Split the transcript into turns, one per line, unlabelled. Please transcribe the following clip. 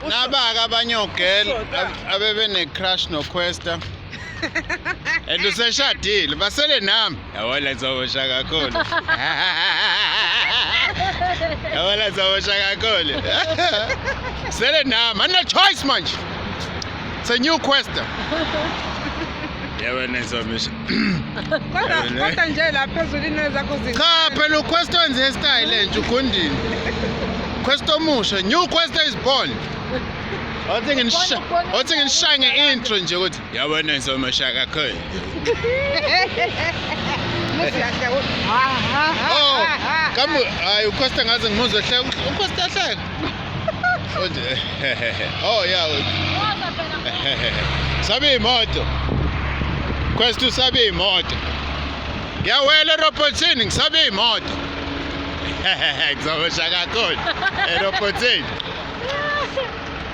Nabaka abanye ogel abebe ne-crush no-Questa. And useshadile basele nami. Yabona ngizobosha kakhulu. Yabona ngizobosha kakhulu. Sele nami, ana choice manje. It's a new Questa. Yabona ngizobosha.
Kodwa nje la phezulu inwele zakho
Cha phela uQuesta wenze style enje ugondini. Questa omusha, new Questa is born. Othi ngishaye nge-intro nje ukuthi yabona ngizomosha kakhulu. Oh, kambe hayi uQuesta ngaze ngimuzwe hle uQuesta hle. Oh yeah. Sabe imoto. Questa sabe imoto. Yawela erobotini ngisabe imoto. Ngizomosha kakhulu erobotini.